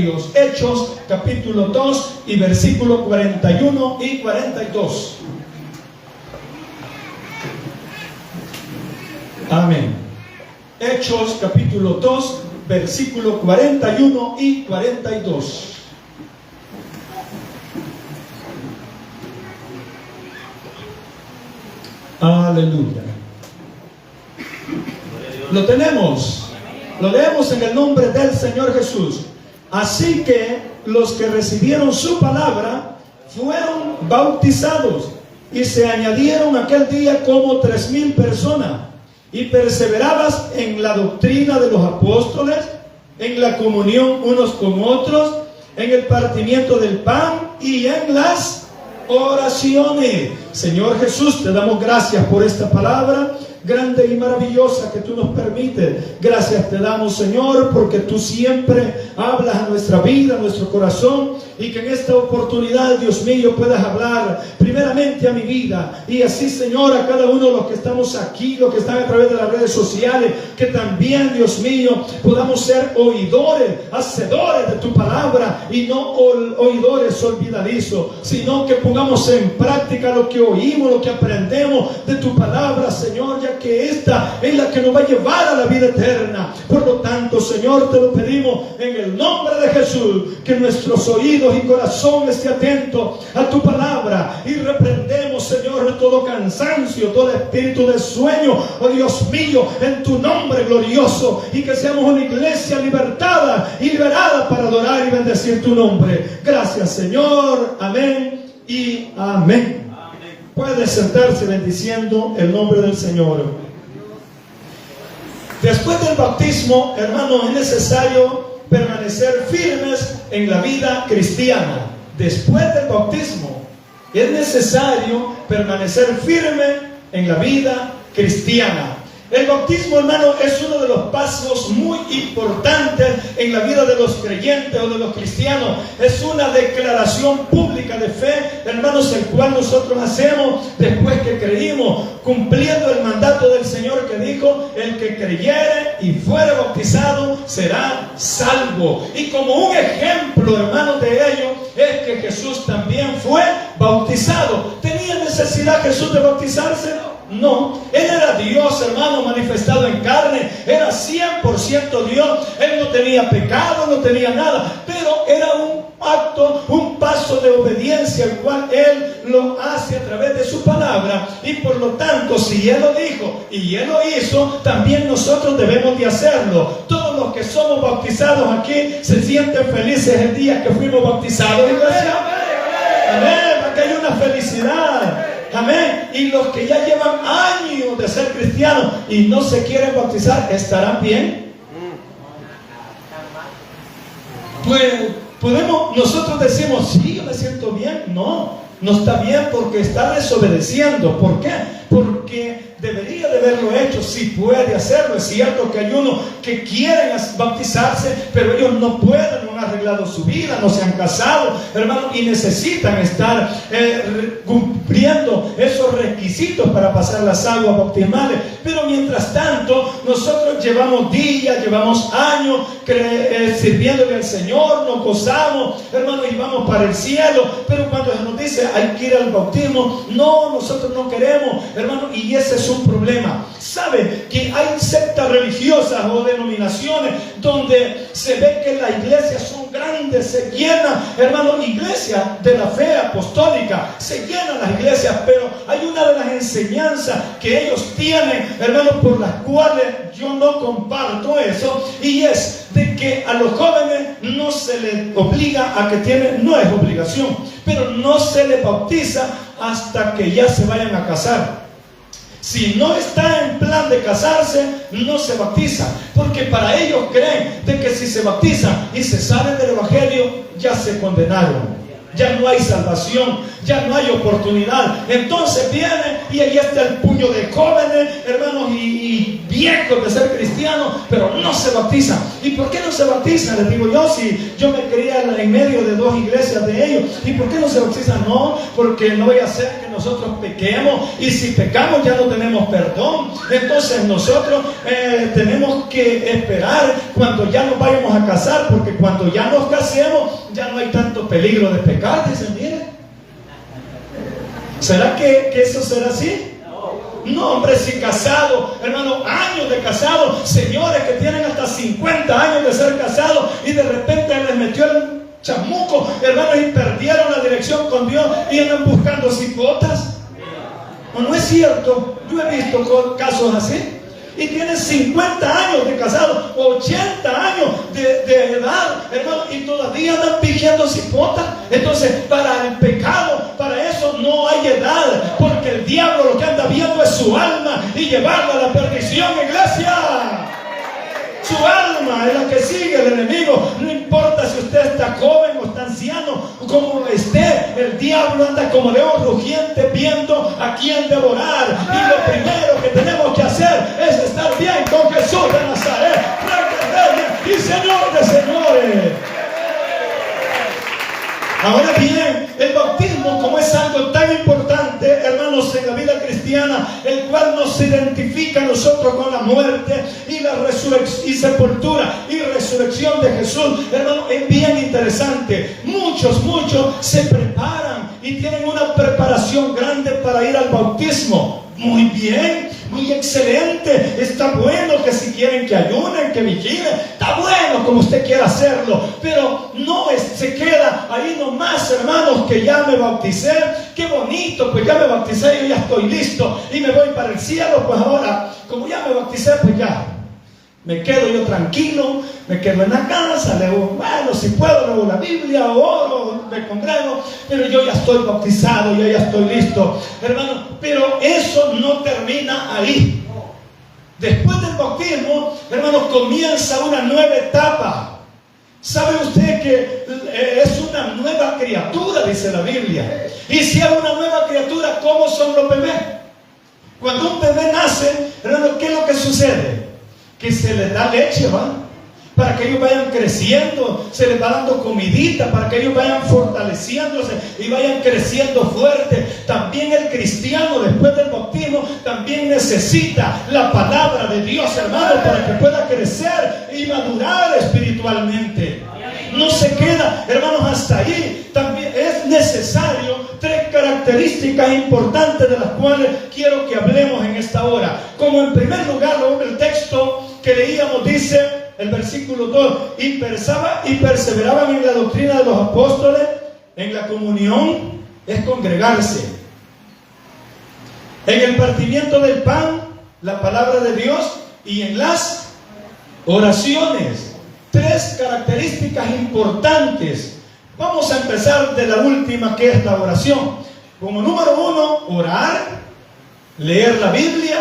Dios. Hechos capítulo 2 y versículo 41 y 42. Amén. Hechos capítulo 2, versículo 41 y 42. Aleluya. Lo tenemos. Lo leemos en el nombre del Señor Jesús. Así que los que recibieron su palabra fueron bautizados, y se añadieron aquel día como 3,000 personas. Y perseverabas en la doctrina de los apóstoles, en la comunión unos con otros, en el partimiento del pan y en las oraciones. Señor Jesús, te damos gracias por esta palabra grande y maravillosa que tú nos permites. Gracias te damos, Señor, porque tú siempre hablas a nuestra vida, a nuestro corazón, y que en esta oportunidad, Dios mío, puedas hablar primeramente a mi vida, y así, Señor, a cada uno de los que estamos aquí, los que están a través de las redes sociales, que también, Dios mío, podamos ser oidores, hacedores de tu palabra, y no oidores olvidadizos, sino que pongamos en práctica lo que oímos, lo que aprendemos de tu palabra, Señor, ya que esta es la que nos va a llevar a la vida eterna. Por lo tanto, Señor, te lo pedimos en el nombre de Jesús, que nuestros oídos y corazón esté atento a tu palabra, y reprendemos, Señor, todo cansancio, todo espíritu de sueño, oh Dios mío, en tu nombre glorioso, y que seamos una iglesia libertada y liberada para adorar y bendecir tu nombre. Gracias, Señor. Amén y amén. Puede sentarse bendiciendo el nombre del Señor. Después del bautismo, hermano, es necesario permanecer firmes en la vida cristiana. Después del bautismo, es necesario permanecer firme en la vida cristiana. El bautismo, hermano, es uno de los pasos muy importantes en la vida de los creyentes o de los cristianos. Es una declaración pública de fe, hermanos, el cual nosotros hacemos después que creímos, cumpliendo el mandato del Señor que dijo: el que creyere y fuere bautizado será salvo. Y como un ejemplo, hermanos, de ello es que Jesús también fue bautizado. ¿Tenía necesidad Jesús de bautizarse? No, Él era Dios, hermano, manifestado en carne. Era 100% Dios. Él no tenía pecado, no tenía nada, pero era un acto, un paso de obediencia, el cual Él lo hace a través de su palabra. Y por lo tanto, si Él lo dijo y Él lo hizo, también nosotros debemos de hacerlo. Todos los que somos bautizados aquí se sienten felices el día que fuimos bautizados, iglesia. Amén, porque hay una felicidad. Amén. Y los que ya llevan años de ser cristianos y no se quieren bautizar, ¿estarán bien? Pues nosotros decimos: sí, yo me siento bien. No, no está bien, porque está desobedeciendo. ¿Por qué? Porque debería de haberlo hecho. Si puede hacerlo. Es cierto que hay unos que quieren bautizarse, pero ellos no pueden, no han arreglado su vida, no se han casado, hermano, y necesitan estar cumpliendo esos requisitos para pasar las aguas bautismales. Pero mientras tanto, nosotros llevamos días, llevamos años sirviéndole al Señor, nos gozamos, hermano, y vamos para el cielo. Pero cuando se nos dice hay que ir al bautismo, no, nosotros no queremos, hermano, y ese es un problema. ¿Sabe que hay sectas religiosas o denominaciones donde se ve que las iglesias son grandes, se llenan, hermano, iglesias de la fe apostólica, se llenan las iglesias, pero hay una de las enseñanzas que ellos tienen, hermano, por las cuales yo no comparto eso, y es de que a los jóvenes no se les obliga a que tienen, no es obligación, pero no se les bautiza hasta que ya se vayan a casar. Si no está en plan de casarse, no se bautiza, porque para ellos creen de que si se bautizan y se salen del evangelio, ya se condenaron. Ya no hay salvación, ya no hay oportunidad. Entonces viene y ahí está el puño de jóvenes, hermanos, y viejos de ser cristianos, pero no se bautizan. ¿Y por qué no se bautizan? Les digo yo, si yo me crié en medio de dos iglesias de ellos. ¿Y por qué no se bautizan? No, porque no vaya a ser que nosotros pequemos, y si pecamos ya no tenemos perdón. Entonces nosotros tenemos que esperar cuando ya nos vayamos a casar, porque cuando ya nos casemos ya no hay tanto peligro de pecar. Dicen, mire, ¿será que eso será así? No, hombre, si casado, hermano, años de casado, señores que tienen hasta 50 años de ser casados y de repente les metió el chamuco, hermanos, y perdieron la dirección con Dios y andan buscando cipotas. No es cierto. Yo he visto casos así. Y tienen 50 años de casado, 80 años de edad, hermano, y todavía andan pidiendo cipotas. Entonces, para el pecado, para eso no hay edad, porque el diablo lo que anda viendo es su alma y llevarla a la perdición, iglesia. Su alma es la que sigue el enemigo. No importa si usted está joven o está anciano, como esté, el diablo anda como león rugiente viendo a quién devorar. Y lo primero que tenemos que hacer es estar bien con Jesús de Nazaret, Rey y Señor de señores. Ahora bien, el bautismo, como es algo tan importante, hermanos, en la vida cristiana, el cual nos identifica a nosotros con la muerte y la resurrección y sepultura y resurrección de Jesús, hermano, es bien interesante. Muchos se preparan y tienen una preparación grande para ir al bautismo. Muy bien, muy excelente, está bueno que si quieren que ayunen, que vigilen, está bueno como usted quiera hacerlo, pero no se queda ahí nomás, hermanos, que ya me bauticé, qué bonito, pues ya me bauticé, yo ya estoy listo y me voy para el cielo. Pues ahora, como ya me bauticé, pues ya me quedo yo tranquilo, me quedo en la casa, leo, bueno, si puedo, leo la Biblia, oro, me congrego, pero yo ya estoy bautizado, yo ya estoy listo, hermano. Pero eso no termina ahí. Después del bautismo, hermano, comienza una nueva etapa. ¿Sabe usted que es una nueva criatura, dice la Biblia? Y si es una nueva criatura, ¿cómo son los bebés? Cuando un bebé nace, hermano, ¿qué es lo que sucede? Que se les da leche, ¿va? Para que ellos vayan creciendo, se les va dando comidita, para que ellos vayan fortaleciéndose y vayan creciendo fuerte. También el cristiano, después del bautismo, también necesita la palabra de Dios, hermano, para que pueda crecer y madurar espiritualmente. No se queda, hermanos, hasta ahí. También es necesario 3 características importantes de las cuales quiero que hablemos en esta hora. Como en primer lugar, el texto que leíamos dice, el versículo 2, y perseveraban en la doctrina de los apóstoles, en la comunión, es congregarse, en el partimiento del pan, la palabra de Dios, y en las oraciones. 3 características importantes. Vamos a empezar de la última, que es la oración. Como número 1, orar, leer la Biblia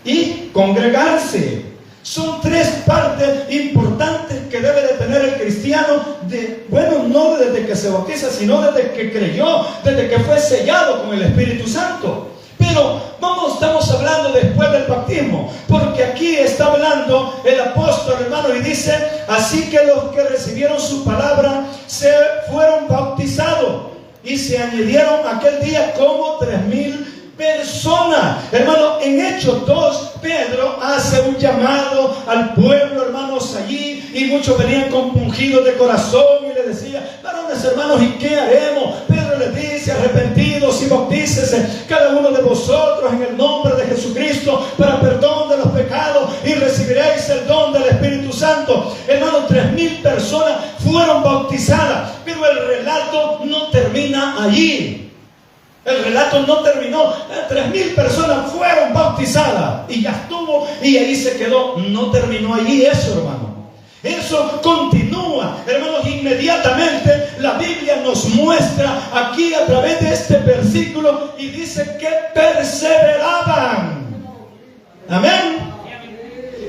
y congregarse. Son 3 partes importantes que debe de tener el cristiano, no desde que se bautiza, sino desde que creyó, desde que fue sellado con el Espíritu Santo. Pero estamos hablando después del bautismo, porque aquí está hablando el apóstol, hermano, y dice, así que los que recibieron su palabra se fueron bautizados y se añadieron aquel día como 3,000 personas. Hermano, en Hechos 2, Pedro hace un llamado al pueblo, hermanos, allí, y muchos venían compungidos de corazón y le decía, varones, hermanos, ¿y qué haremos? Pedro les dice, arrepentidos y bautícese cada uno de vosotros en el nombre de Jesucristo para perdón de los pecados y recibiréis el don del Espíritu Santo. Hermanos, 3,000 personas fueron bautizadas, pero el relato no termina allí. El relato no terminó. 3,000 personas fueron bautizadas y ya estuvo, y ahí se quedó. No terminó allí eso, hermano. Eso continúa, hermanos. Inmediatamente la Biblia nos muestra aquí a través de este versículo y dice que perseveraban. Amén.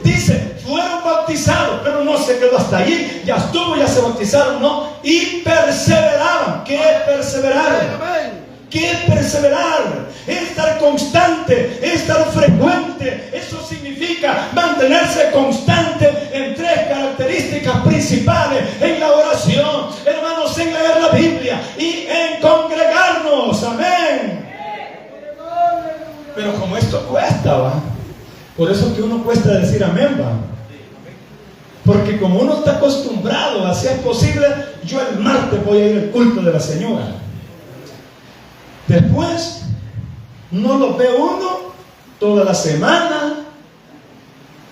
Dice, fueron bautizados, pero no se quedó hasta allí, ya estuvo, ya se bautizaron, no, y perseveraban. ¿Qué es perseverar? ¿Qué es perseverar? Es estar constante, es estar frecuente. Eso significa mantenerse constante en tres características principales: en la oración, hermanos, en leer la Biblia y en congregarnos. Amén. Pero como esto cuesta, ¿va? Por eso que uno cuesta decir amén, ¿va? Porque como uno está acostumbrado a, si es posible, yo el martes voy a ir al culto de la señora. Después, no los ve uno toda la semana.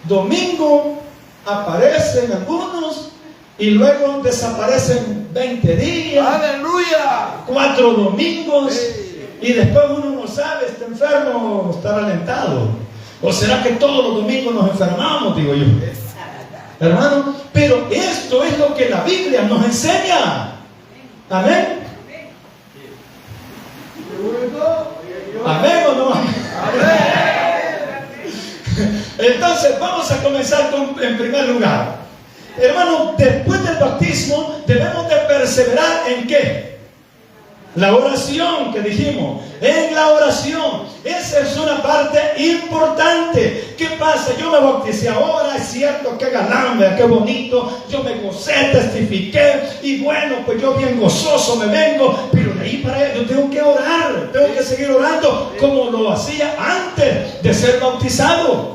Domingo aparecen algunos y luego desaparecen 20 días. ¡Aleluya! 4 domingos. Y después uno no sabe, está enfermo o está alentado. ¿O será que todos los domingos nos enfermamos? Digo yo. Hermano, pero esto es lo que la Biblia nos enseña. Amén. ¿Amén o no? Entonces vamos a comenzar en primer lugar. Hermano, después del bautismo debemos de perseverar ¿en qué? La oración que dijimos. En la oración. Esa es una parte importante. ¿Qué pasa? Yo me bauticé ahora, es cierto, qué galán, qué bonito. Yo me gocé, testifiqué. Y bueno, pues yo bien gozoso me vengo. Pero de ahí para allá yo tengo que orar. Tengo que seguir orando como lo hacía antes de ser bautizado.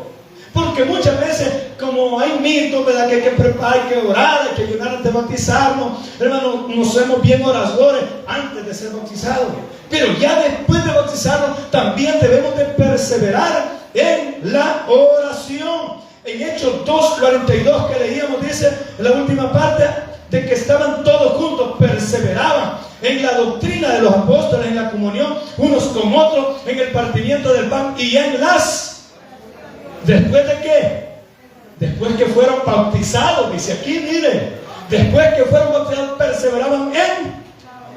Porque muchas veces, como hay mitos, ¿verdad? Que hay que orar, hay que ayunar antes de bautizarnos. Hermano, no somos bien oradores antes de ser bautizados. Pero ya después de bautizarnos, también debemos de perseverar en la oración. En Hechos 2:42 que leíamos, dice en la última parte, de que estaban todos juntos, perseveraban en la doctrina de los apóstoles, en la comunión unos con otros, en el partimiento del pan y en las... ¿Después de qué? Después que fueron bautizados, dice aquí, mire. Después que fueron bautizados, perseveraban en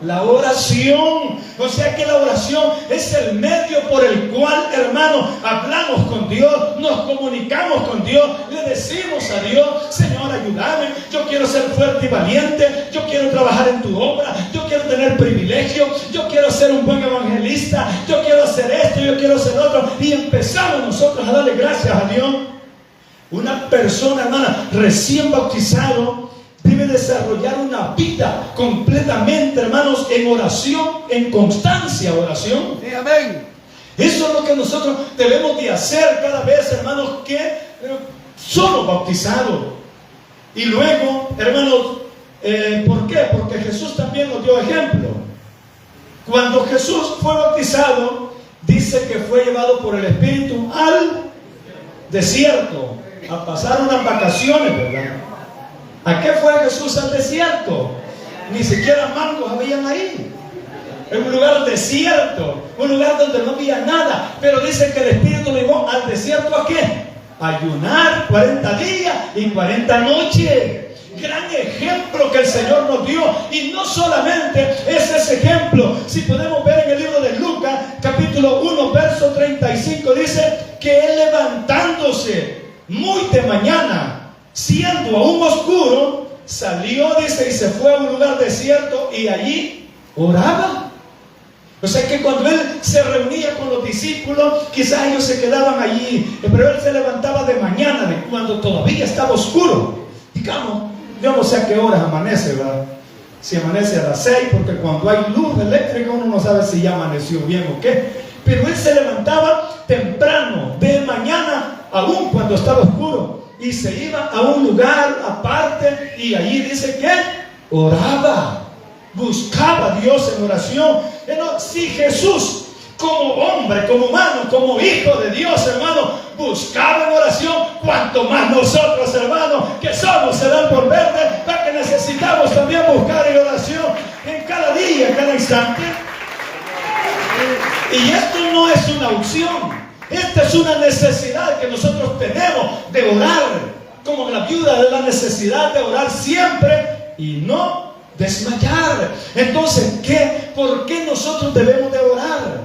la oración. O sea que la oración es el medio por el cual, hermano, hablamos con Dios, nos comunicamos con Dios, le decimos a Dios: Señor, ayúdame, yo quiero ser fuerte y valiente, yo quiero trabajar en tu obra, yo quiero tener privilegio, yo quiero ser un buen evangelista, yo quiero hacer esto, yo quiero hacer otro. Y empezamos nosotros a darle gracias a Dios. Una persona, hermana, recién bautizado, debe desarrollar una vida completamente, hermanos, en oración, en constancia, oración. Sí, amén. Eso es lo que nosotros debemos de hacer cada vez, hermanos, que somos bautizados. Y luego, hermanos, ¿por qué? Porque Jesús también nos dio ejemplo. Cuando Jesús fue bautizado, dice que fue llevado por el Espíritu al desierto a pasar unas vacaciones, ¿verdad? ¿A qué fue Jesús al desierto? Ni siquiera mangos habían ahí. En un lugar desierto, un lugar donde no había nada. Pero dice que el Espíritu lo llevó al desierto ¿a qué? A ayunar 40 días y 40 noches. Gran ejemplo que el Señor nos dio. Y no solamente es ese ejemplo. Si podemos ver en el libro de Lucas, capítulo 1, verso 35, dice que él, levantándose muy de mañana, siendo aún oscuro, salió, dice, y se fue a un lugar desierto y allí oraba. O sea que cuando él se reunía con los discípulos, quizás ellos se quedaban allí, pero él se levantaba de mañana, de cuando todavía estaba oscuro. Digamos, yo no sé a qué horas amanece, ¿verdad? Si amanece a las 6, porque cuando hay luz eléctrica uno no sabe si ya amaneció bien o qué. Pero él se levantaba temprano, de mañana, aún cuando estaba oscuro, y se iba a un lugar aparte y allí dice que oraba, buscaba a Dios en oración. Pero si Jesús, como hombre, como humano, como hijo de Dios, hermano, buscaba en oración, cuanto más nosotros, hermanos, que somos se dan por verde, para que necesitamos también buscar en oración en cada día, en cada instante. Y esto no es una opción. Esta es una necesidad que nosotros tenemos de orar, como la viuda de la necesidad de orar siempre y no desmayar. Entonces, ¿por qué nosotros debemos de orar?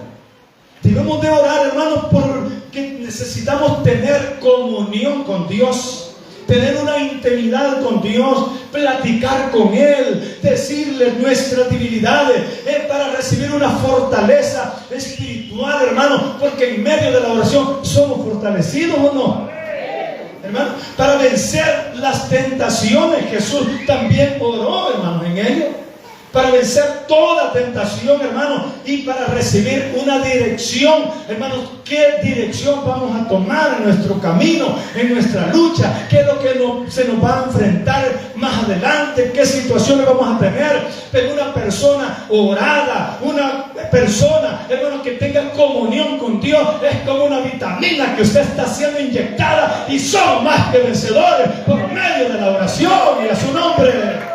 Debemos de orar, hermanos, porque necesitamos tener comunión con Dios. tener una intimidad con Dios, platicar con Él, decirle nuestras debilidades, para recibir una fortaleza espiritual, hermano, porque en medio de la oración somos fortalecidos, ¿o no? Hermano, para vencer las tentaciones, Jesús también oró, hermano, en ello. Para vencer toda tentación, hermano, y para recibir una dirección, hermanos, qué dirección vamos a tomar en nuestro camino, en nuestra lucha, qué es lo que se nos va a enfrentar más adelante, qué situaciones vamos a tener. Pero una persona orada, una persona, hermano, que tenga comunión con Dios, es como una vitamina que usted está siendo inyectada, y son más que vencedores por medio de la oración, y a su nombre.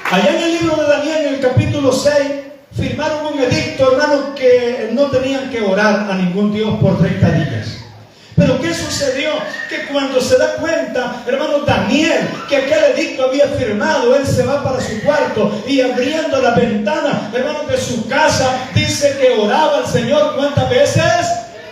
Allá en el libro de Daniel, en el capítulo 6, firmaron un edicto, hermanos, que no tenían que orar a ningún Dios por 30 días. Pero ¿qué sucedió? Que cuando se da cuenta, hermano Daniel, que aquel edicto había firmado, él se va para su cuarto y abriendo la ventana, hermano, de su casa, dice que oraba al Señor. ¿Cuántas veces?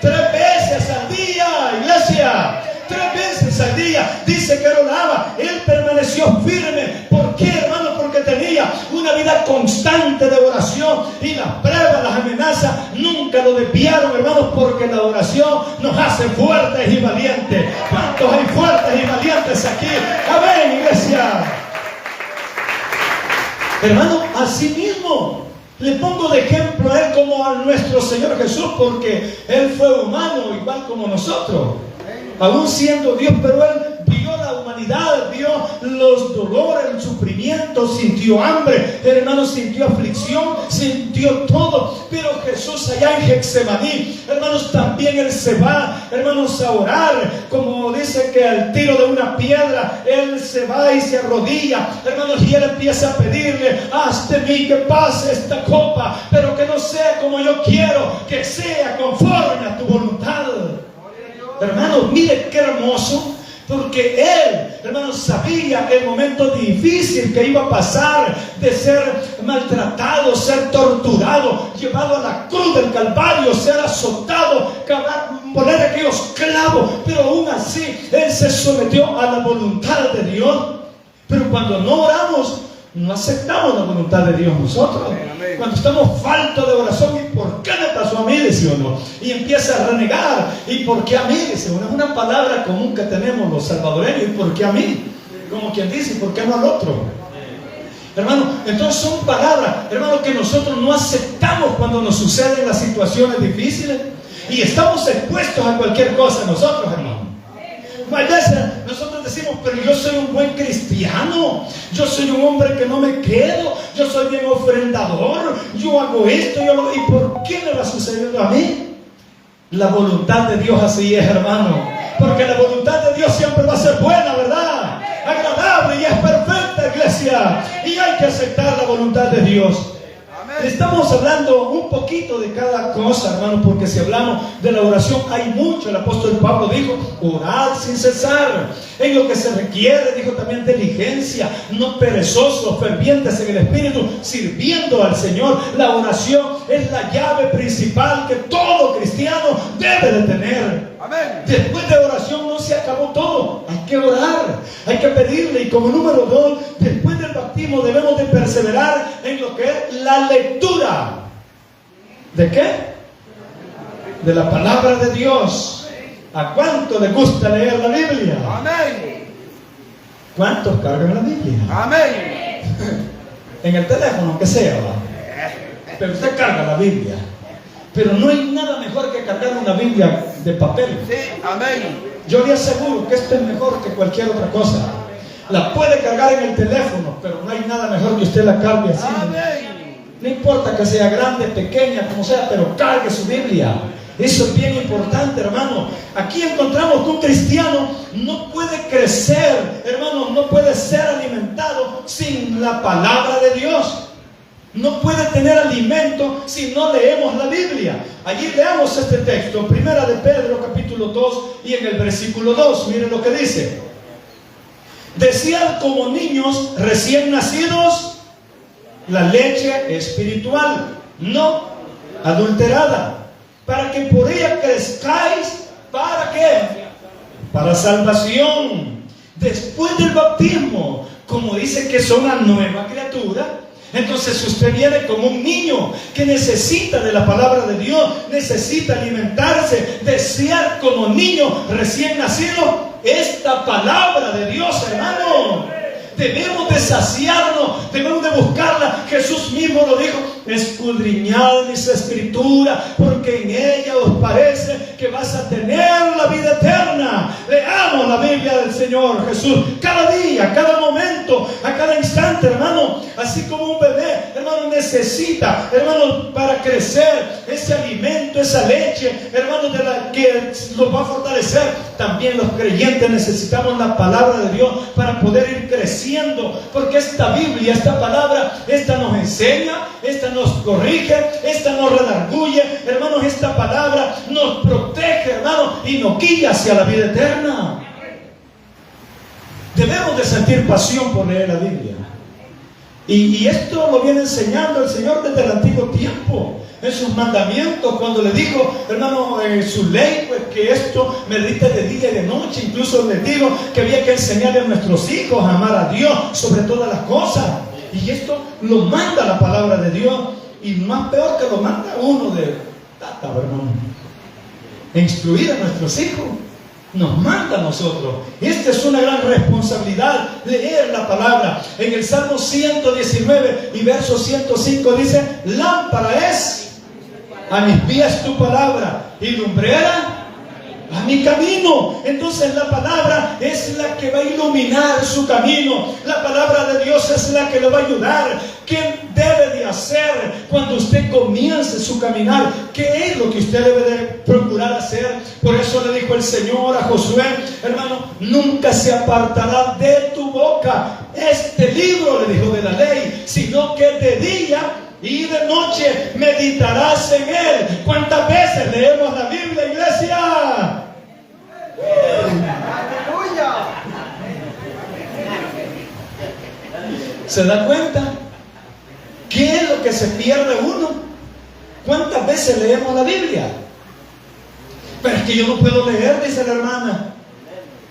3 veces al día, iglesia. 3 veces al día. Dice que oraba. Él permaneció firme. ¿Por qué, hermano? Porque tenía una vida constante de oración, y las pruebas, las amenazas nunca lo desviaron, hermanos, porque la oración nos hace fuertes y valientes. ¿Cuántos hay fuertes y valientes aquí? Amén, iglesia. Hermano, así mismo le pongo de ejemplo a él como a nuestro Señor Jesús, porque él fue humano igual como nosotros, aún siendo Dios, pero él vio la humanidad, vio los dolores, el sufrimiento, sintió hambre, hermanos, sintió aflicción, sintió todo. Pero Jesús allá en Getsemaní, hermanos, también él se va, hermanos, a orar, como dice que al tiro de una piedra, él se va y se arrodilla, hermanos, y él empieza a pedirle: haz de mí que pase esta copa, pero que no sea como yo quiero, que sea conforme a tu voluntad. Hermanos, mire qué hermoso, porque él, hermanos, sabía el momento difícil que iba a pasar, de ser maltratado, ser torturado, llevado a la cruz del Calvario, ser azotado, poner aquellos clavos. Pero aún así él se sometió a la voluntad de Dios. Pero cuando no oramos, no aceptamos la voluntad de Dios nosotros. Cuando estamos faltos de oración, ¿y por qué me pasó a mí? Dice uno, y empieza a renegar. ¿Y por qué a mí? Dice uno. Es una palabra común que tenemos los salvadoreños. ¿Y por qué a mí? Como quien dice, ¿por qué no al otro? Hermano, entonces son palabras, hermano, que nosotros no aceptamos cuando nos suceden las situaciones difíciles, y estamos expuestos a cualquier cosa nosotros, hermano. A veces nosotros decimos: pero yo soy un buen cristiano, yo soy un hombre que no me quedo, yo soy bien ofrendador, yo hago esto, ¿y por qué me va sucediendo a mí? La voluntad de Dios así es, hermano, porque la voluntad de Dios siempre va a ser buena, ¿verdad? Agradable, y es perfecta, iglesia, y hay que aceptar la voluntad de Dios. Estamos hablando un poquito de cada cosa, hermano, porque si hablamos de la oración hay mucho. El apóstol Pablo dijo: orad sin cesar. En lo que se requiere, dijo también, diligencia, no perezosos, fervientes en el espíritu, sirviendo al Señor. La oración es la llave principal que todo cristiano debe de tener. Amén. Después de oración no se acabó todo. Hay que orar, hay que pedirle. Y como número 2, después del bautismo debemos de perseverar en lo que es la lectura. ¿De qué? De la palabra de Dios. ¿A cuánto le gusta leer la Biblia? Amén. ¿Cuántos cargan la Biblia? Amén. En el teléfono, aunque sea, ¿va? Pero usted carga la Biblia. Pero no hay nada mejor que cargar una Biblia de papel. Sí, amén. Yo le aseguro que esto es mejor que cualquier otra cosa. La puede cargar en el teléfono, pero no hay nada mejor que usted la cargue así. Amén. No importa que sea grande, pequeña, como sea, pero cargue su Biblia. Eso es bien importante, hermano. Aquí encontramos que un cristiano no puede crecer, hermano, no puede ser alimentado sin la palabra de Dios. No puede tener alimento si no leemos la Biblia. Allí leamos este texto, Primera de Pedro, capítulo 2, y en el versículo 2, miren lo que dice: desead como niños recién nacidos la leche espiritual, no adulterada, para que por ella crezcáis ¿Para qué? Para salvación. Después del bautismo, como dice que son una nueva criatura, entonces usted viene como un niño que necesita de la palabra de Dios, necesita alimentarse, desear como niño recién nacido esta palabra de Dios, hermano. Debemos de saciarnos, debemos de buscarla. Jesús mismo lo dijo: escudriñad mis escrituras, porque en ella os parece que vas a tener la vida eterna. Leamos la Biblia del Señor Jesús cada día, cada momento, a cada instante, hermano. Así como un bebé, hermano, necesita, hermano, para crecer, ese alimento, esa leche, hermano, de la que nos va a fortalecer. También los creyentes necesitamos la palabra de Dios para poder ir creciendo, porque esta Biblia, esta palabra, esta nos enseña, esta nos corrige, esta nos redarguye, hermanos. Esta palabra nos protege, hermano, y nos guía hacia la vida eterna. Debemos de sentir pasión por leer la Biblia, y esto lo viene enseñando el Señor desde el antiguo tiempo, en sus mandamientos, cuando le dijo, hermano, en su ley, pues que esto medite de día y de noche. Incluso les digo que había que enseñarle a nuestros hijos a amar a Dios sobre todas las cosas, y esto lo manda la palabra de Dios. Y más peor que lo manda uno de tata, hermano, instruir a nuestros hijos. Nos manda a nosotros. Esta es una gran responsabilidad, leer la palabra. En el Salmo 119 y verso 105 dice: lámpara es a mis pies tu palabra y lumbrera a mi camino. Entonces la palabra es la que va a iluminar su camino. La palabra de Dios es la que le va a ayudar. ¿Qué debe de hacer cuando usted comience su caminar? ¿Qué es lo que usted debe de procurar hacer? Por eso le dijo el Señor a Josué: hermano, nunca se apartará de tu boca este libro, le dijo, de la ley, sino que de día y de noche meditarás en él. ¿Cuántas veces leemos la Biblia, iglesia? ¡Aleluya! ¿Se da cuenta? ¿Qué es lo que se pierde uno? ¿Cuántas veces leemos la Biblia? Pero es que yo no puedo leer, dice la hermana.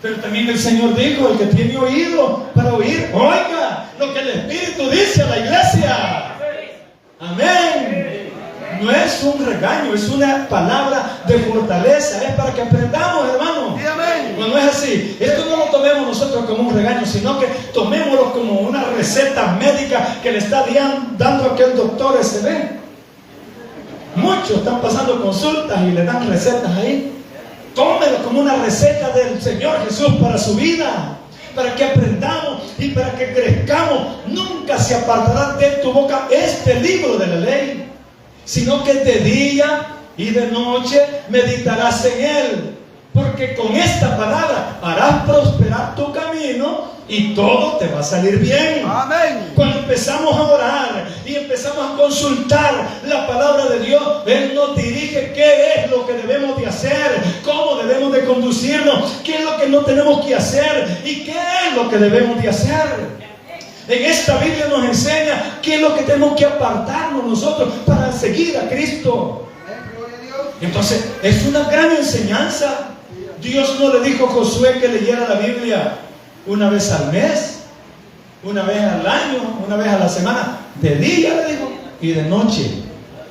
Pero también el Señor dijo: el que tiene oído para oír, oiga lo que el Espíritu dice a la iglesia. Amén. No es un regaño, es una palabra de fortaleza, es para que aprendamos, hermano. No es así. Esto no lo tomemos nosotros como un regaño, sino que tomémoslo como una receta médica que le está dando aquel doctor SB. Muchos están pasando consultas y le dan recetas ahí. Tómelo como una receta del Señor Jesús para su vida, para que aprendamos y para que crezcamos. Nunca se apartará de tu boca este libro de la ley, sino que de día y de noche meditarás en él, porque con esta palabra harás prosperar tu camino y todo te va a salir bien. Amén. Cuando empezamos a orar y empezamos a consultar la palabra de Dios, Él nos dirige qué es lo que debemos de hacer, cómo debemos de conducirnos, qué es lo que no tenemos que hacer y qué es lo que debemos de hacer. En esta Biblia nos enseña qué es lo que tenemos que apartarnos nosotros para seguir a Cristo. Entonces es una gran enseñanza. Dios no le dijo a Josué que leyera la Biblia una vez al mes, una vez al año, una vez a la semana. De día le dijo y de noche.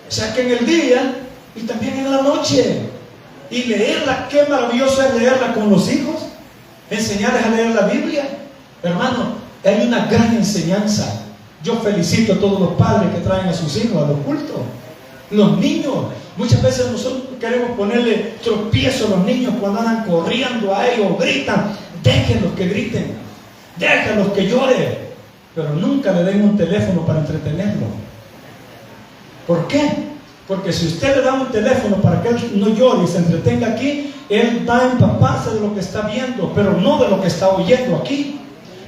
O sea que en el día y también en la noche. Y leerla, qué maravilloso es leerla con los hijos, enseñarles a leer la Biblia. Hermano, hay una gran enseñanza. Yo felicito a todos los padres que traen a sus hijos a los cultos. Los niños, muchas veces nosotros queremos ponerle tropiezo a los niños cuando andan corriendo a ellos, gritan. Déjenlos que griten, déjenlos que lloren, pero nunca le den un teléfono para entretenerlo. ¿Por qué? Porque si usted le da un teléfono para que él no llore y se entretenga aquí, él va a empaparse de lo que está viendo, pero no de lo que está oyendo aquí.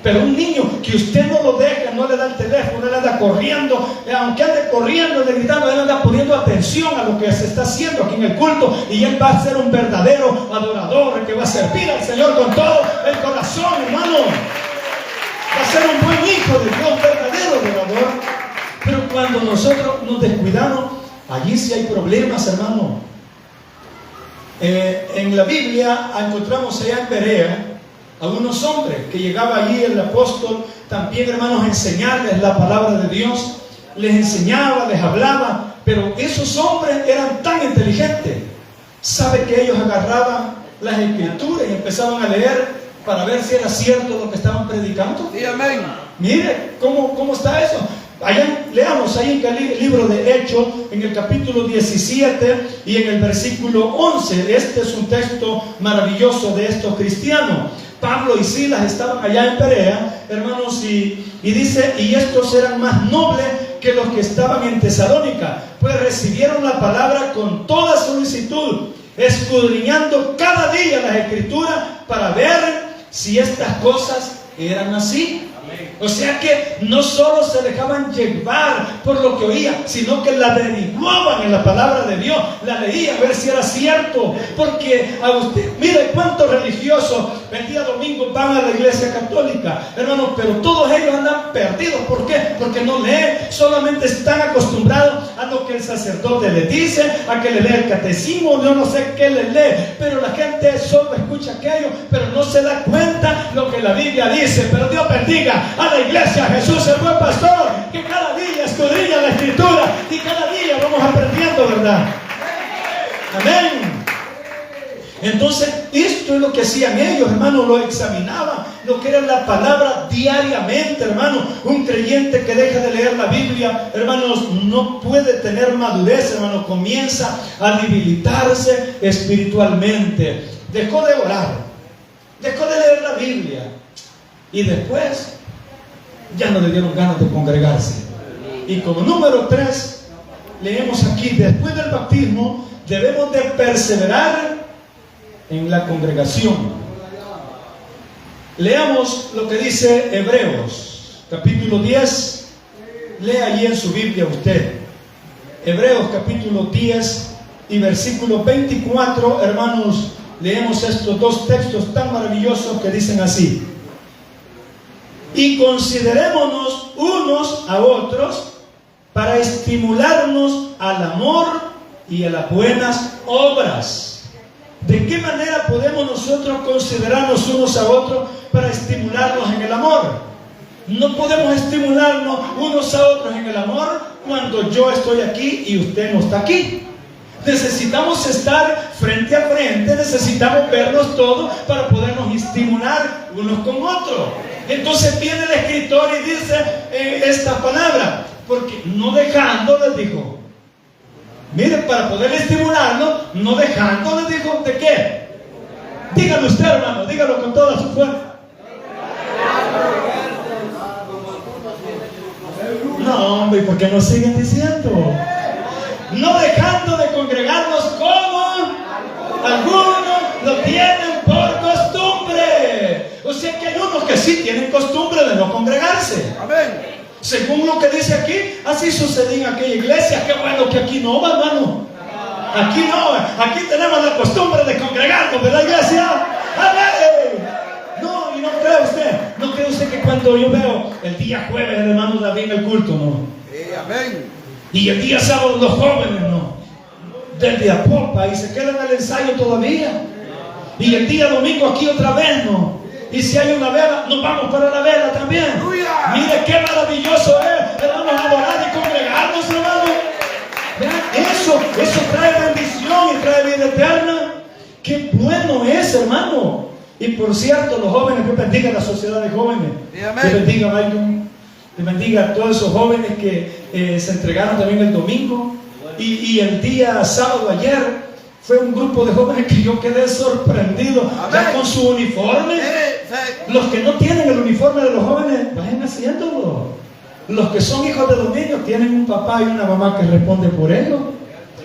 Pero un niño que usted no lo deja, no le da el teléfono, él anda corriendo, aunque ande corriendo, ande gritando, él anda poniendo atención a lo que se está haciendo aquí en el culto, y él va a ser un verdadero adorador, que va a servir al Señor con todo el corazón, hermano. Va a ser un buen hijo de Dios, verdadero adorador. Pero cuando nosotros nos descuidamos, allí sí hay problemas, hermano. En la Biblia encontramos allá en Berea a unos hombres que llegaba allí el apóstol también, hermanos, a enseñarles la palabra de Dios. Les enseñaba, les hablaba, pero esos hombres eran tan inteligentes. ¿Sabe que ellos agarraban las escrituras y empezaban a leer para ver si era cierto lo que estaban predicando? Sí, amén. Mire, ¿cómo está eso? Allá, leamos ahí en el libro de Hechos, en el capítulo 17 y en el versículo 11. Este es un texto maravilloso de estos cristianos. Pablo y Silas estaban allá en Berea, hermanos, y dice, y estos eran más nobles que los que estaban en Tesalónica, pues recibieron la palabra con toda solicitud, escudriñando cada día las escrituras para ver si estas cosas eran así. O sea que no solo se dejaban llevar por lo que oían, sino que la averiguaban en la palabra de Dios, la leían a ver si era cierto. Porque a usted, mire cuántos religiosos el día domingo van a la iglesia católica, hermanos, pero todos ellos andan perdidos. ¿Por qué? Porque no leen, solamente están acostumbrados a lo que el sacerdote les dice, a que le lee el catecismo, yo no sé qué le lee, pero la gente solo escucha aquello, pero no se da cuenta lo que la Biblia dice. Pero Dios bendiga a la iglesia Jesús el buen pastor, que cada día escudriña la escritura y cada día vamos aprendiendo, ¿verdad? Amén. Entonces, esto es lo que hacían ellos, hermanos, lo examinaban, lo que era la palabra diariamente, hermanos. Un creyente que deja de leer la Biblia, hermanos, no puede tener madurez, hermanos, comienza a debilitarse espiritualmente. Dejó de orar, dejó de leer la Biblia y después ya no le dieron ganas de congregarse. Y como número 3, leemos aquí, después del bautismo debemos de perseverar en la congregación. Leamos lo que dice Hebreos, capítulo 10. Lea allí en su Biblia usted. Hebreos, capítulo 10 y versículo 24, hermanos, leemos estos dos textos tan maravillosos que dicen así: y considerémonos unos a otros para estimularnos al amor y a las buenas obras. ¿De qué manera podemos nosotros considerarnos unos a otros para estimularnos en el amor? No podemos estimularnos unos a otros en el amor cuando yo estoy aquí y usted no está aquí. Necesitamos estar frente a frente, necesitamos vernos todos para podernos estimular unos con otros. Entonces viene el escritor y dice esta palabra, porque no dejando, les dijo, mire, para poder estimularnos, no dejando, les dijo, ¿de qué? Dígalo usted, hermano, dígalo con toda su fuerza. No, hombre, ¿por qué no siguen diciendo? No dejando de congregarnos como algunos lo tienen por costumbre. O sea que hay unos que sí tienen costumbre de no congregarse. Amén. Según lo que dice aquí, así sucedía en aquella iglesia. Qué bueno que aquí no va, hermano. Aquí no, aquí tenemos la costumbre de congregarnos, ¿verdad, iglesia? Amén. No, y no cree usted que cuando yo veo el día jueves el hermano David en el culto, no. Amén. Y el día sábado los jóvenes, no, desde a popa, y se quedan al ensayo todavía. Y el día domingo aquí otra vez, no. Y si hay una vela, nos vamos para la vela también. Mire qué maravilloso es, hermanos, adorar y congregarnos, hermanos. Eso trae bendición y trae vida eterna. Qué bueno es, hermano. Y por cierto, los jóvenes, que bendiga la sociedad de jóvenes. Que bendiga Michael. Que bendiga a todos esos jóvenes que se entregaron también el domingo. Y el día sábado ayer fue un grupo de jóvenes que yo quedé sorprendido. Ya con su uniforme. Los que no tienen el uniforme de los jóvenes, vayan haciéndolo. Los que son hijos de los niños tienen un papá y una mamá que responde por ellos,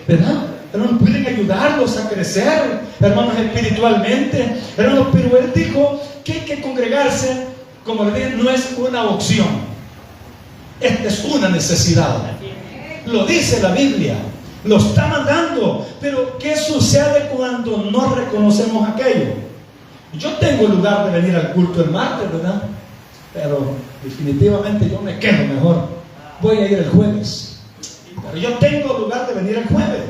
¿verdad? Hermanos, pueden ayudarlos a crecer, hermanos, espiritualmente. Hermanos, pero él dijo que hay que congregarse, como le dije, no es una opción. Esta es una necesidad. Lo dice la Biblia, lo está mandando. Pero ¿qué sucede cuando no reconocemos aquello? Yo tengo lugar de venir al culto el martes, ¿verdad? Pero definitivamente yo me quedo mejor. Voy a ir el jueves. Pero yo tengo lugar de venir el jueves.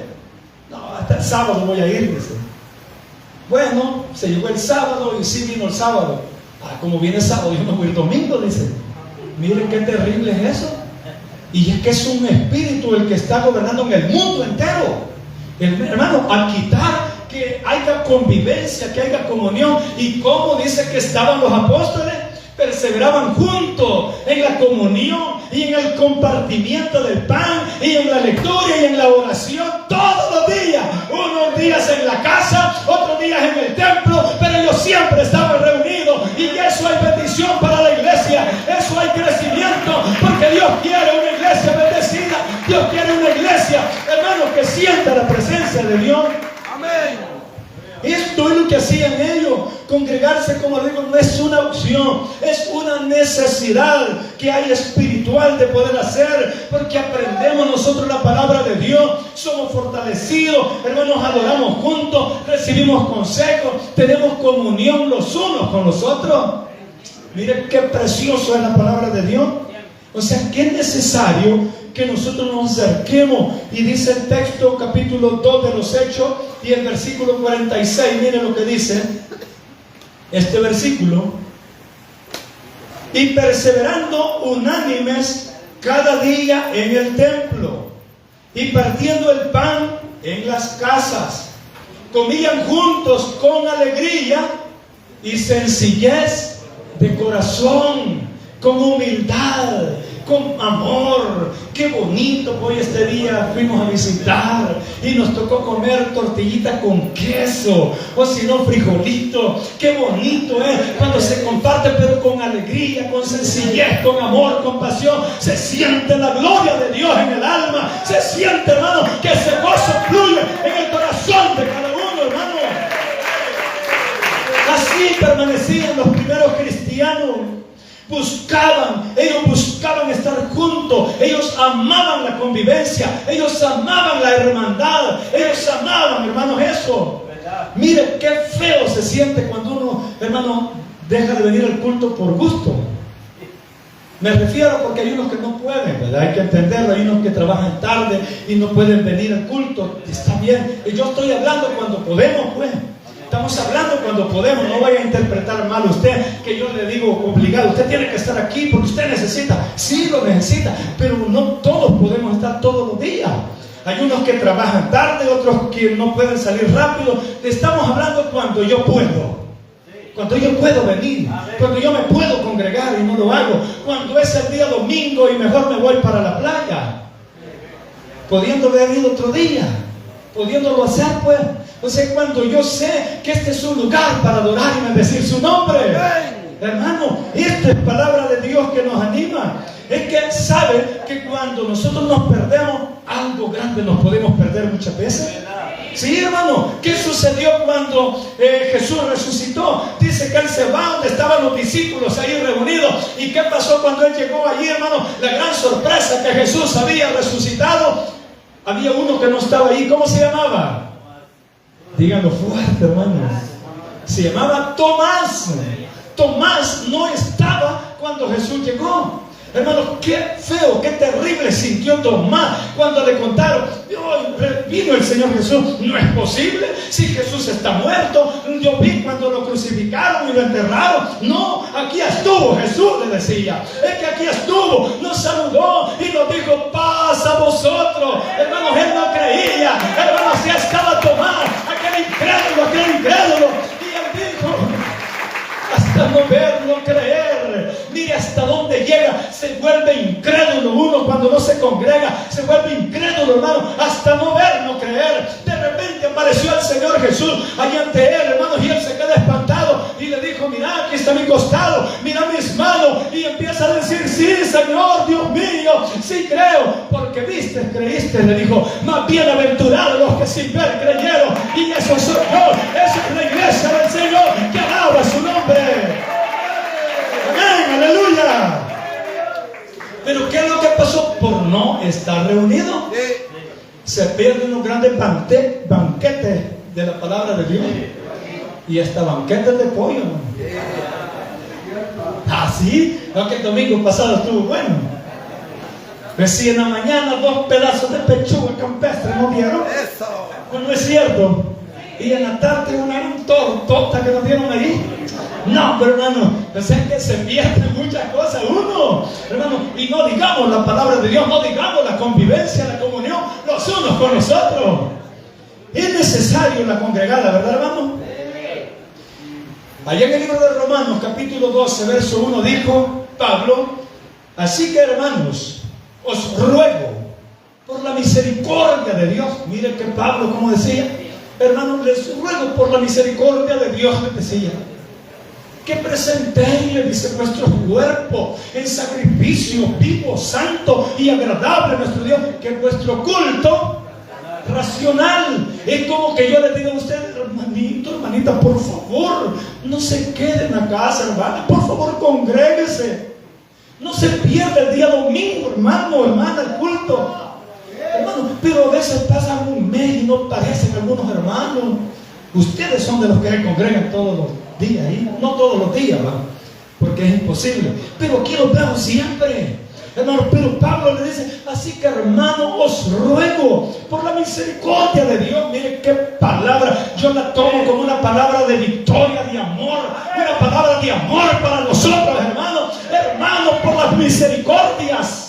No, hasta el sábado voy a ir, dice. Bueno, se llegó el sábado y sí vino el sábado. Como viene el sábado, yo no voy el domingo, dice. Miren qué terrible es eso. Y es que es un espíritu el que está gobernando en el mundo entero. Hermano, a quitar que haya convivencia, que haya comunión. Y como dice que estaban los apóstoles, perseveraban juntos en la comunión y en el compartimiento del pan y en la lectura y en la oración todos los días. Unos días en la casa, otros días en el templo, pero ellos siempre estaban reunidos. Y eso hay bendición para la iglesia, eso hay crecimiento, porque Dios quiere una iglesia bendecida. Dios quiere una iglesia, hermano, que sienta la presencia de Dios. Amén. Esto es lo que hacían ellos. Congregarse, como digo, no es una opción, es una necesidad que hay espiritual de poder hacer, porque aprendemos nosotros la palabra de Dios, somos fortalecidos, hermanos, adoramos juntos, recibimos consejos, tenemos comunión los unos con los otros. Miren qué precioso es la palabra de Dios. O sea, que es necesario que nosotros nos acerquemos. Y dice el texto, capítulo 2 de los Hechos, y el versículo 46, miren lo que dice este versículo: y perseverando unánimes cada día en el templo, y partiendo el pan en las casas, comían juntos con alegría y sencillez de corazón, con humildad, con amor. Qué bonito. Hoy este día fuimos a visitar y nos tocó comer tortillita con queso, o si no frijolito. Qué bonito es cuando se comparte, pero con alegría, con sencillez, con amor, con pasión. Se siente la gloria de Dios en el alma. Se siente, hermano, que ese gozo fluye en el corazón de cada uno, hermano. Así permanecían los primeros cristianos. Ellos buscaban estar juntos, ellos amaban la convivencia, ellos amaban la hermandad, ellos amaban, hermanos, eso. Mire qué feo se siente cuando uno, hermano, deja de venir al culto por gusto. Me refiero porque hay unos que no pueden, ¿verdad? Hay que entenderlo. Hay unos que trabajan tarde y no pueden venir al culto. Está bien, y yo estoy hablando cuando podemos, pues. Estamos hablando cuando podemos. No vaya a interpretar mal usted que yo le digo obligado. Usted tiene que estar aquí porque usted necesita. Sí, lo necesita, pero no todos podemos estar todos los días. Hay unos que trabajan tarde, otros que no pueden salir rápido. Estamos hablando cuando yo puedo. Cuando yo puedo venir, cuando yo me puedo congregar y no lo hago. Cuando es el día domingo y mejor me voy para la playa, pudiendo haber ido otro día, pudiéndolo hacer, pues. O sea, cuando yo sé que este es un lugar para adorar y bendecir su nombre. Hermano, esta es palabra de Dios que nos anima. Es que sabe que cuando nosotros nos perdemos, algo grande nos podemos perder muchas veces. Sí, hermano. ¿Qué sucedió cuando Jesús resucitó? Dice que Él se va donde estaban los discípulos ahí reunidos. ¿Y qué pasó cuando Él llegó allí, hermano? La gran sorpresa que Jesús había resucitado. Había uno que no estaba ahí. ¿Cómo se llamaba? Díganlo fuerte, hermanos. Se llamaba Tomás. Tomás no estaba cuando Jesús llegó. Hermanos, qué feo, qué terrible sintió Tomás cuando le contaron: vino el Señor Jesús. No es posible, si Jesús está muerto. Yo vi cuando lo crucificaron y lo enterraron. No, aquí estuvo Jesús, le decía. Es que aquí estuvo, nos saludó y nos dijo: paz a vosotros. Hermanos, él no creía. Hermanos, ya estaba Tomás, aquel incrédulo. Y él dijo: hasta no ver, no creer. Mire hasta dónde llega. Se vuelve incrédulo uno cuando no se congrega. Se vuelve incrédulo, hermano, hasta no ver, no creer. De repente apareció el Señor Jesús ahí ante él, hermanos, y él se queda espantado y le dijo: mira, aquí está mi costado, mira mis manos. Y empieza a decir: sí, Señor, Dios mío, sí creo. Porque viste, creíste, le dijo. Más bienaventurados los que sin ver creyeron. Y eso soy yo. Esa es la iglesia del Señor que alaba su nombre. Amén, aleluya. Pero ¿qué es lo que pasó? Por no estar reunido, se pierden los grandes banquetes de la palabra de Dios. Y hasta banquetes de pollo, ¿no? Así, no, que el domingo pasado estuvo bueno. Recién en la mañana 2 pedazos de pechuga campestre, ¿no vieron? Pues no es cierto. Y en la tarde una gran tortota que nos dieron ahí. No, pero hermano, es que se pierden muchas cosas uno, hermano. Y no digamos la palabra de Dios, no digamos la convivencia, la comunión, los unos con los otros. Es necesario la congregada, ¿verdad, hermano? Allá en el libro de Romanos, capítulo 12, verso 1, dijo Pablo: así que, hermanos, os ruego por la misericordia de Dios. Mire que Pablo, como decía, hermanos, les ruego por la misericordia de Dios, les decía, que presentéis, le dice, vuestro cuerpo en sacrificio vivo, santo y agradable a nuestro Dios, que vuestro culto racional. Es como que yo le digo a usted: hermanito, hermanita, por favor, no se quede en la casa, hermano, por favor, congréguese. No se pierda el día domingo, hermano, hermana, el culto. Hermano, pero a veces pasan un mes y no aparecen algunos hermanos. Ustedes son de los que se congregan todos los días, ¿eh? No todos los días, ¿va? Porque es imposible. Pero aquí los vemos siempre, hermano. Pero Pablo le dice: así que, hermano, os ruego por la misericordia de Dios. Mire qué palabra, yo la tomo como una palabra de victoria, de amor, una palabra de amor para nosotros, hermanos. Hermanos, por las misericordias.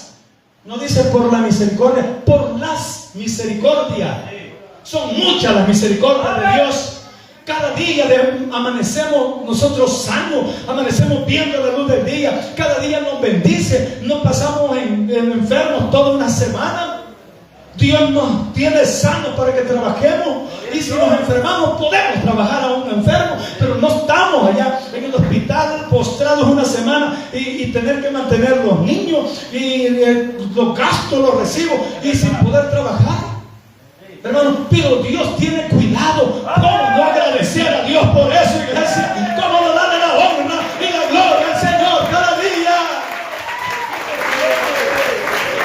No dice por la misericordia, por las misericordias. Son muchas las misericordias de Dios. Cada día amanecemos nosotros sanos, amanecemos viendo la luz del día. Cada día nos bendice. No pasamos enfermos toda una semana. Dios nos tiene sanos para que trabajemos. Y si nos enfermamos, podemos trabajar a un enfermo, pero no estamos allá en el hospital postrados una semana y tener que mantener los niños y los gastos, los recibos, y sin poder trabajar. Hermano, pero Dios tiene cuidado. ¿Cómo no agradecer a Dios por eso, iglesia? ¿Cómo no darle la honra y la gloria al Señor cada día?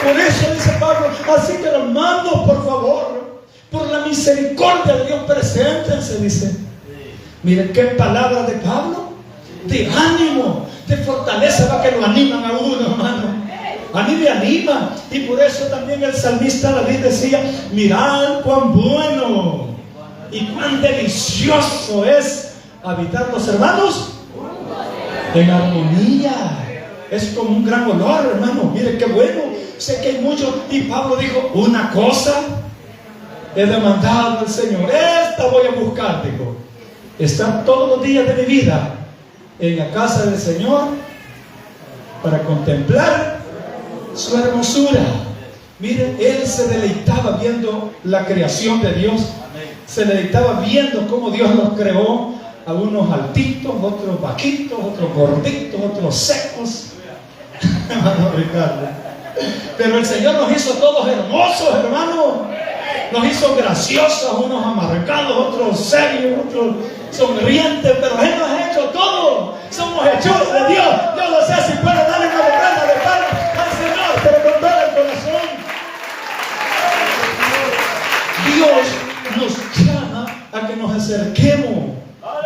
Por eso dice Pablo: así que, hermanos, por favor, por la misericordia de Dios, preséntense, dice. Miren qué palabra de Pablo, de ánimo, de fortaleza, para que lo animan a uno, hermano. A mí me anima. Y por eso también el salmista David decía: mirad cuán bueno y cuán delicioso es habitar los hermanos en armonía. Es como un gran olor, hermano. Mire qué bueno. Sé que hay muchos. Y Pablo dijo: una cosa he demandado al Señor, esta voy a buscar, dijo: estar todos los días de mi vida en la casa del Señor para contemplar su hermosura. Miren, él se deleitaba viendo la creación de Dios. Se deleitaba viendo cómo Dios los creó, a unos altitos, otros bajitos, otros gorditos, otros secos. Hermano Ricardo. Pero el Señor nos hizo todos hermosos, hermano. Nos hizo graciosos, unos amargados, otros serios, otros sonrientes, pero Él nos ha hecho todo. Somos hechuras de Dios. Yo no sé si puedo darle una ofrenda de palmas al Señor, pero con todo el corazón. Dios nos llama a que nos acerquemos.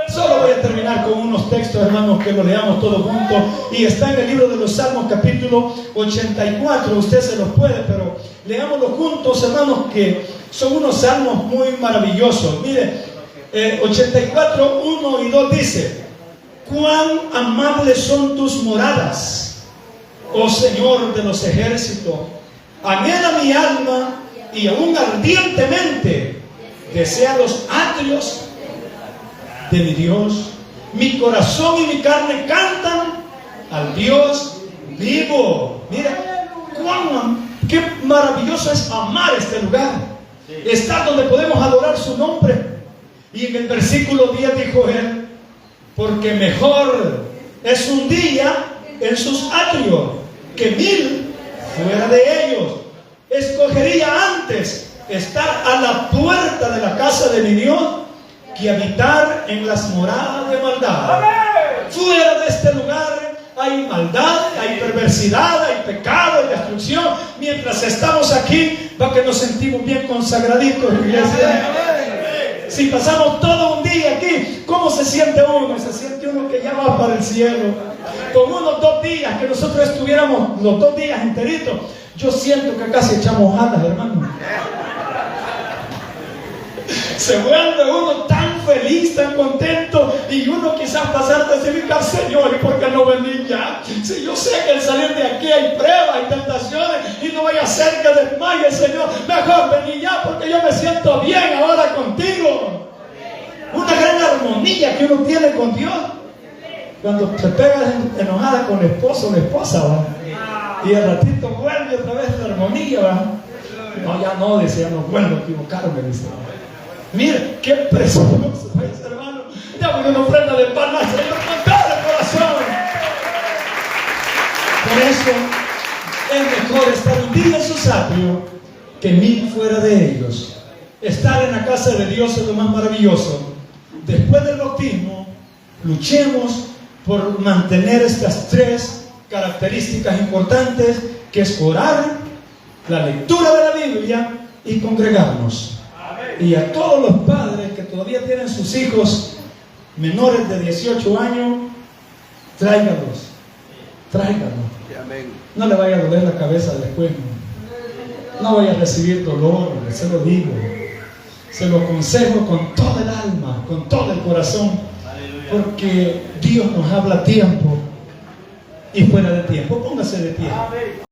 Solo voy a terminar con unos textos, hermanos, que lo leamos todos juntos. Y está en el libro de los Salmos, capítulo 84. Usted se los puede, pero leámoslos juntos, hermanos, que son unos salmos muy maravillosos. Mire, 84, 1 y 2 dice: cuán amables son tus moradas, oh Señor de los ejércitos. Anhela mi alma y aún ardientemente desea los atrios de mi Dios. Mi corazón y mi carne cantan al Dios vivo. Mira, qué maravilloso es amar este lugar, estar donde podemos adorar su nombre. Y en el versículo 10 dijo él: porque mejor es un día en sus atrios que 1000 fuera de ellos. Escogería antes estar a la puerta de la casa de mi Dios que habitar en las moradas de maldad. Fuera de este lugar hay maldad, hay perversidad, hay pecado, hay destrucción. Mientras estamos aquí, va que nos sentimos bien consagraditos, iglesia. Si pasamos todo un día aquí, ¿cómo se siente uno? Se siente uno que ya va para el cielo. Con unos 2 días que nosotros estuviéramos los 2 días enteritos, yo siento que casi echamos alas, hermano. Se vuelve uno tan feliz, tan contento, y uno quizás pasar a decir, Señor, ¿y por qué no vení ya? Si yo sé que al salir de aquí hay pruebas, hay tentaciones, y no vaya a ser que desmaye, Señor, mejor vení ya, porque yo me siento bien ahora contigo. Una gran armonía que uno tiene con Dios. Cuando te pegas enojada con el esposo o la esposa, ¿va? Y al ratito vuelve otra vez la armonía, ¿va? No, ya no, dice, ya no vuelvo a equivocarme, dice. Mire, qué precioso es, hermano. Dame una ofrenda de pan al Señor con todo el corazón. Por eso es mejor estar un día en su atrio que 1000 fuera de ellos. Estar en la casa de Dios es lo más maravilloso. Después del bautismo, luchemos por mantener estas 3 características importantes, que es orar, la lectura de la Biblia y congregarnos. Y a todos los padres que todavía tienen sus hijos menores de 18 años, tráiganlos. No le vaya a doler la cabeza después. No vaya a recibir dolor, se lo digo. Se lo aconsejo con todo el alma, con todo el corazón, porque Dios nos habla a tiempo y fuera de tiempo. Póngase de pie.